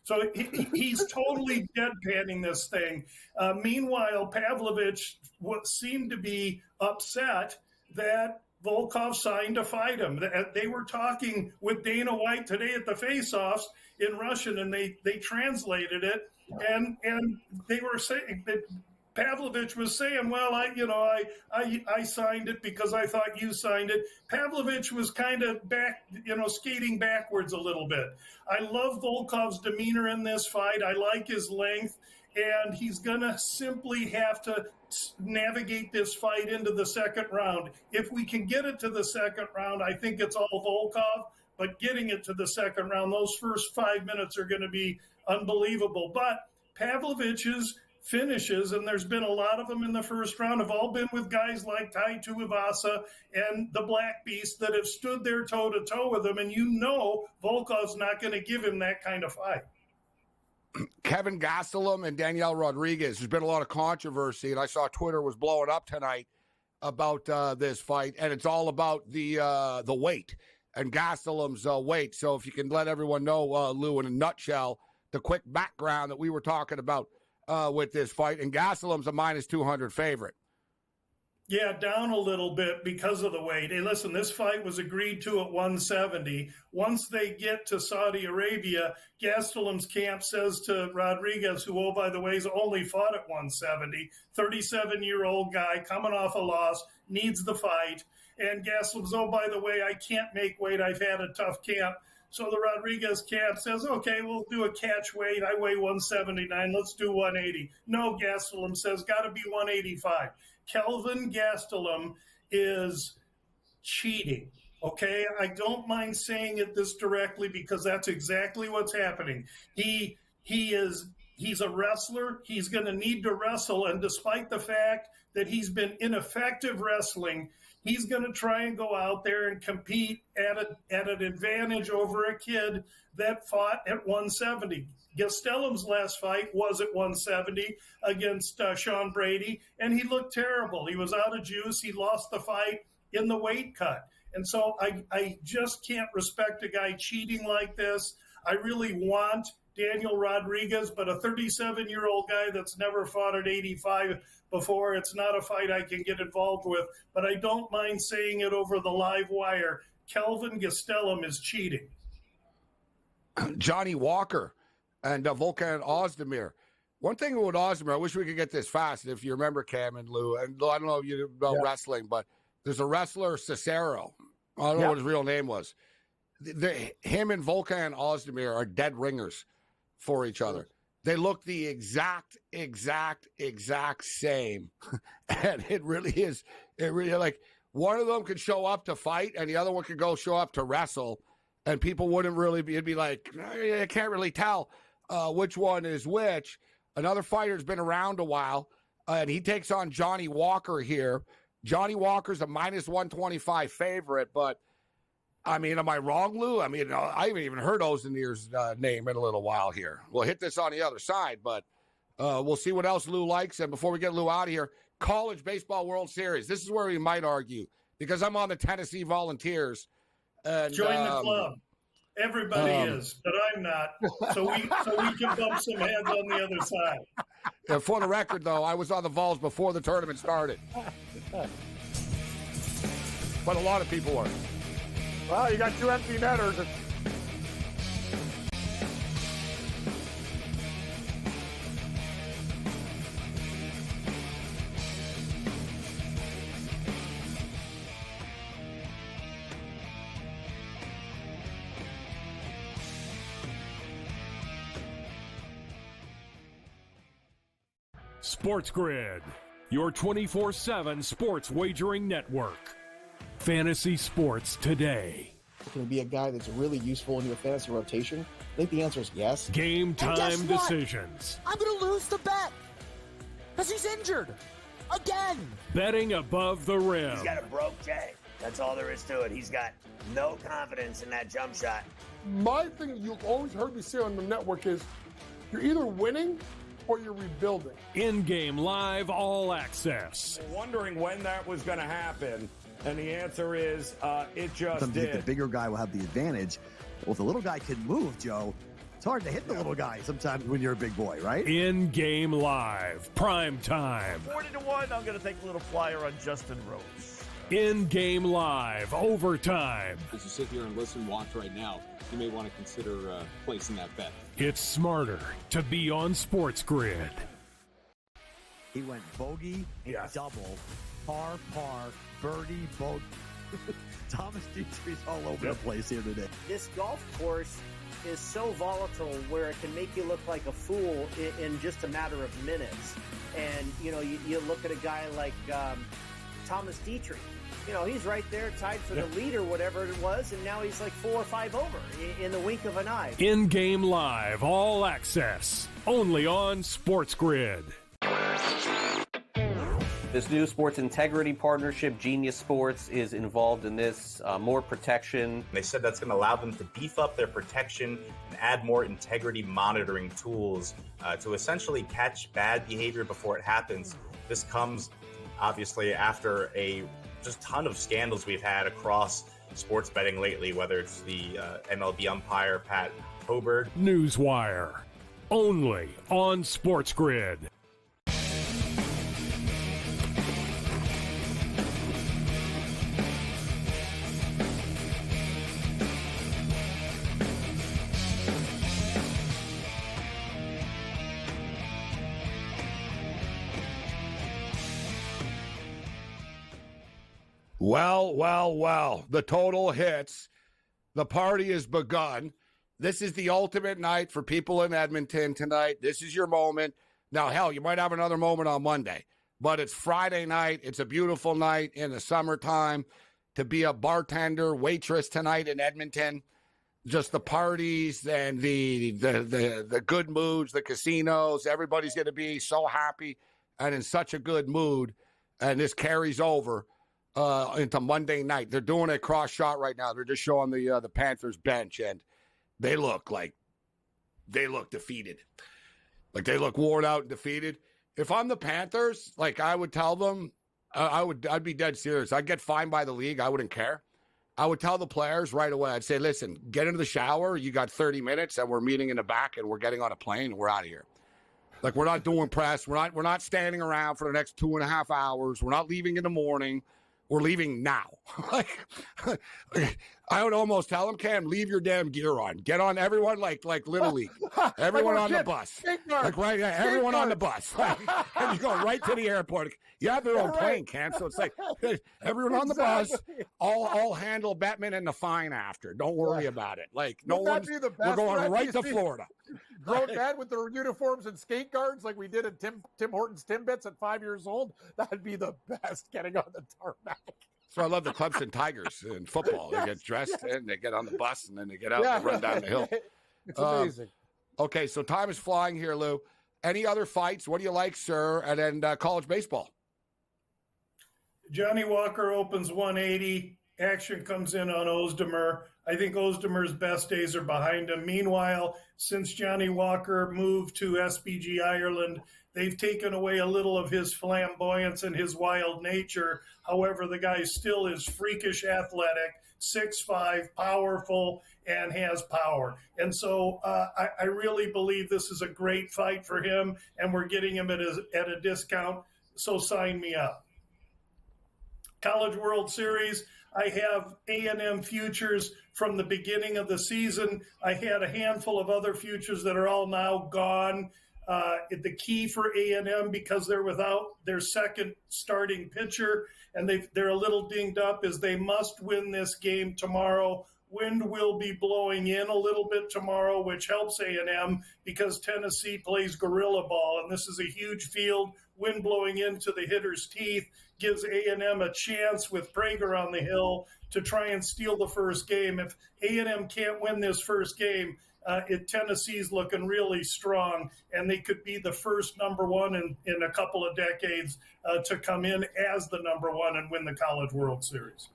So he's totally deadpanning this thing. Meanwhile, Pavlovich seemed to be upset that Volkov signed to fight him. They were talking with Dana White today at the face-offs in Russian, and they translated it, and they were saying that Pavlovich was saying, "Well, I signed it because I thought you signed it." Pavlovich was kind of skating backwards a little bit. I love Volkov's demeanor in this fight. I like his length, and he's going to simply have to navigate this fight into the second round. If we can get it to the second round, I think it's all Volkov, but getting it to the second round, those first 5 minutes are going to be unbelievable. But Pavlovich's finishes, and there's been a lot of them in the first round, have all been with guys like Tai Tuivasa and the Black Beast that have stood there toe-to-toe with him, and you know Volkov's not going to give him that kind of fight. Kevin Gastelum and Danielle Rodriguez. There's been a lot of controversy, and I saw Twitter was blowing up tonight about this fight, and it's all about the weight and Gastelum's weight. So if you can let everyone know, Lou, in a nutshell, the quick background that we were talking about with this fight, and Gastelum's a minus 200 favorite. Yeah, down a little bit because of the weight. Hey, listen, this fight was agreed to at 170. Once they get to Saudi Arabia, Gastelum's camp says to Rodriguez, who, oh, by the way, has only fought at 170, 37-year-old guy coming off a loss, needs the fight. And Gastelum's, oh, by the way, I can't make weight. I've had a tough camp. So the Rodriguez camp says, okay, we'll do a catch weight. I weigh 179. Let's do 180. No, Gastelum says, got to be 185. Kelvin Gastelum is cheating, okay? I don't mind saying it this directly because that's exactly what's happening. He's a wrestler. He's going to need to wrestle, and despite the fact that he's been ineffective wrestling, he's going to try and go out there and compete at an advantage over a kid that fought at 170. Gastelum's last fight was at 170 against Sean Brady, and he looked terrible. He was out of juice. He lost the fight in the weight cut. And so I just can't respect a guy cheating like this. I really want Daniel Rodriguez, but a 37-year-old guy that's never fought at 85 before. It's not a fight I can get involved with, but I don't mind saying it over the live wire. Kelvin Gastelum is cheating. Johnny Walker and Volkan Ozdemir. One thing with Ozdemir, I wish we could get this fast. If you remember Cam and Lou, and I don't know if you know wrestling, but there's a wrestler, Cesaro. I don't know what his real name was. Him and Volkan Ozdemir are dead ringers for each other. They look the exact same. And it really is. It really, like, one of them could show up to fight and the other one could go show up to wrestle. And people wouldn't really be, it'd be like, I can't really tell which one is which. Another fighter's been around a while, and he takes on Johnny Walker here. Johnny Walker's a minus 125 favorite, but, I mean, am I wrong, Lou? I mean, I haven't even heard Ozdemir's name in a little while here. We'll hit this on the other side, but we'll see what else Lou likes. And before we get Lou out of here, College Baseball World Series. This is where we might argue, because I'm on the Tennessee Volunteers. And, join the club. Everybody is, but I'm not. So we can bump some heads on the other side. And for the record, though, I was on the Vols before the tournament started. But a lot of people were. Well, you got two empty netters. SportsGrid, your 24/7 sports wagering network. Fantasy sports today. Can he be a guy that's really useful in your fantasy rotation? I think the answer is yes. Game time decisions. I'm going to lose the bet because he's injured again. Betting above the rim. He's got a broke J. That's all there is to it. He's got no confidence in that jump shot. My thing you've always heard me say on the network is you're either winning or you're rebuilding. In-game live all access. Wondering when that was going to happen, and the answer is it just Sometimes did. the bigger guy will have the advantage. Well, if the little guy can move, Joe, it's hard to hit the little guy sometimes when you're a big boy, right? In-game live, prime time. 40-1, I'm going to take a little flyer on Justin Rose. In-game live, overtime. As you sit here and listen, watch right now, you may want to consider placing that bet. It's smarter to be on SportsGrid. He went bogey, double, par, birdie, bogey. Thomas Dietrich's all over the place here today. This golf course is so volatile where it can make you look like a fool in just a matter of minutes. And, you know, you look at a guy like Thomas Dietrich. You know, he's right there tied for the lead or whatever it was, and now he's like 4 or 5 over in the wink of an eye. In-game live, all access, only on SportsGrid. This new sports integrity partnership, Genius Sports, is involved in this. More protection. They said that's going to allow them to beef up their protection and add more integrity monitoring tools to essentially catch bad behavior before it happens. This comes, obviously, after a just ton of scandals we've had across sports betting lately, whether it's the MLB umpire, Pat Hoberg. Newswire, only on SportsGrid. Well. The total hits. The party has begun. This is the ultimate night for people in Edmonton tonight. This is your moment. Now, hell, you might have another moment on Monday, but it's Friday night. It's a beautiful night in the summertime to be a bartender, waitress tonight in Edmonton. Just the parties and the good moods, the casinos. Everybody's going to be so happy and in such a good mood. And this carries over into Monday night. They're doing a cross shot right now. They're just showing the Panthers bench, and they look defeated. Like, they look worn out and defeated. If I'm the Panthers, like, I would tell them, I'd be dead serious. I'd get fined by the league. I wouldn't care. I would tell the players right away. I'd say, listen, get into the shower. You got 30 minutes, and we're meeting in the back, and we're getting on a plane, and we're out of here. Like, we're not doing press. We're not standing around for the next 2.5 hours. We're not leaving in the morning. We're leaving now. Like, I would almost tell them, Cam, leave your damn gear on. Get on, everyone, like Little League. Everyone on the bus. Like, right, yeah, everyone on the bus. Like, and you go right to the airport. You have your own plane, Cam, so it's like everyone on the bus. I'll handle Bettman and the fine after. Don't worry about it. Like, no one's, we're going right to Florida. Grown men with their uniforms and skate guards like we did at Tim Hortons Timbits at 5 years old. That'd be the best, getting on the tarmac. So I love the Clemson Tigers in football. They get dressed and they get on the bus and then they get out and run down the hill. It's amazing. Okay, so time is flying here, Lou. Any other fights? What do you like, sir? And then college baseball. Johnny Walker opens 180. Action comes in on Ozdemir. I think Ozdemir's best days are behind him. Meanwhile, since Johnny Walker moved to SBG Ireland, they've taken away a little of his flamboyance and his wild nature. However, the guy still is freakish athletic, 6'5", powerful, and has power. And so I really believe this is a great fight for him, and we're getting him at a discount, so sign me up. College World Series, I have A&M futures from the beginning of the season. I had a handful of other futures that are all now gone. The key for A&M, because they're without their second starting pitcher and they're a little dinged up, is they must win this game tomorrow. Wind will be blowing in a little bit tomorrow, which helps A&M because Tennessee plays gorilla ball, and this is a huge field. Wind blowing into the hitter's teeth gives A&M a chance with Prager on the hill to try and steal the first game. If A&M can't win this first game, Tennessee's looking really strong, and they could be the first number one in a couple of decades to come in as the number one and win the College World Series.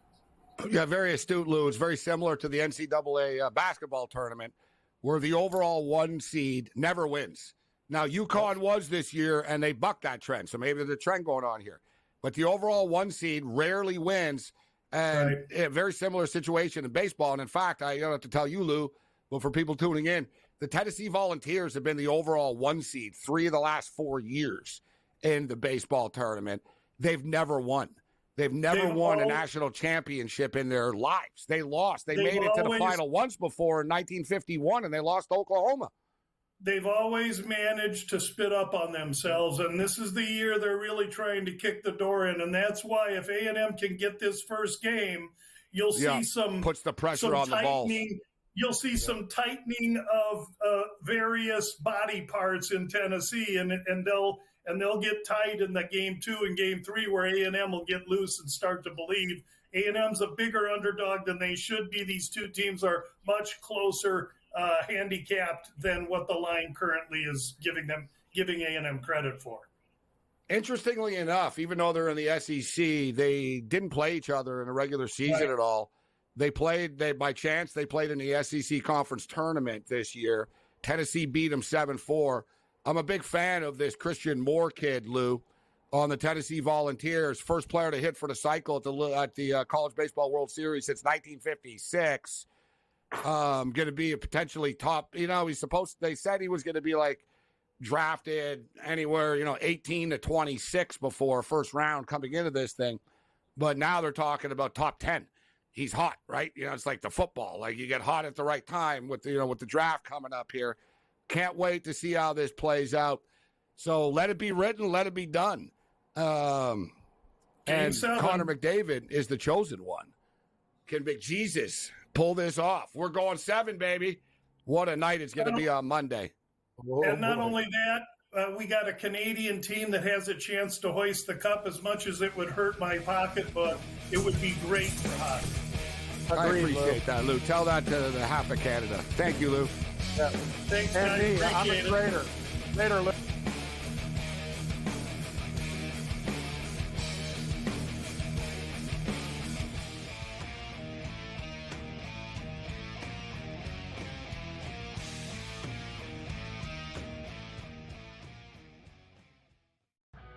Yeah, very astute, Lou. It's very similar to the NCAA basketball tournament where the overall 1 seed never wins. Now, UConn was this year, and they bucked that trend, so maybe there's a trend going on here. But the overall 1 seed rarely wins, and a very similar situation in baseball. And, in fact, I don't have to tell you, Lou, but for people tuning in, the Tennessee Volunteers have been the overall 1 seed 3 of the last 4 years in the baseball tournament. They've never won. They've never won a national championship in their lives. They lost. They made it to the final once before in 1951, and they lost to Oklahoma. They've always managed to spit up on themselves, and this is the year they're really trying to kick the door in, and that's why if A&M can get this first game, you'll see puts the pressure on the balls. You'll see some tightening of various body parts in Tennessee, and they'll get tight in the game 2 and game 3 where A&M will get loose and start to believe. A&M's a bigger underdog than they should be. These two teams are much closer handicapped than what the line currently is giving A&M credit for. Interestingly enough, even though they're in the SEC, they didn't play each other in a regular season at all. By chance, they played in the SEC conference tournament this year. Tennessee beat them 7-4. I'm a big fan of this Christian Moore kid, Lou, on the Tennessee Volunteers. First player to hit for the cycle at the College Baseball World Series since 1956. Going to be a potentially top, they said he was going to be like drafted anywhere, 18 to 26 before first round coming into this thing. But now they're talking about top 10. He's hot, right? It's like the football. Like you get hot at the right time with the draft coming up here. Can't wait to see how this plays out. So let it be written, let it be done. And Connor McDavid is the chosen one. Can McJesus pull this off? We're going 7, baby. What a night it's going to be on Monday. And not only that, we got a Canadian team that has a chance to hoist the cup. As much as it would hurt my pocketbook, it would be great for us. I appreciate that, Lou. Tell that to the half of Canada. Thank you, Lou. Yeah. Thanks, guys. I'm a trader. Later, Lou.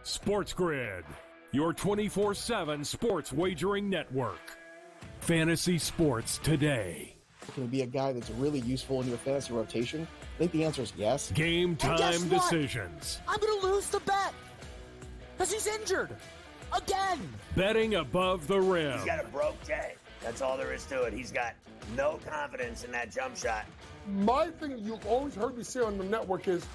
SportsGrid, your 24/7 sports wagering network. fantasy sports today. Can he be a guy that's really useful in your fantasy rotation? I think the answer is yes. Game And guess time what? decisions. I'm going to lose the bet because he's injured again. Betting above the rim. He's got a broke day. That's all there is to it. He's got no confidence in that jump shot. My thing you've always heard me say on the network is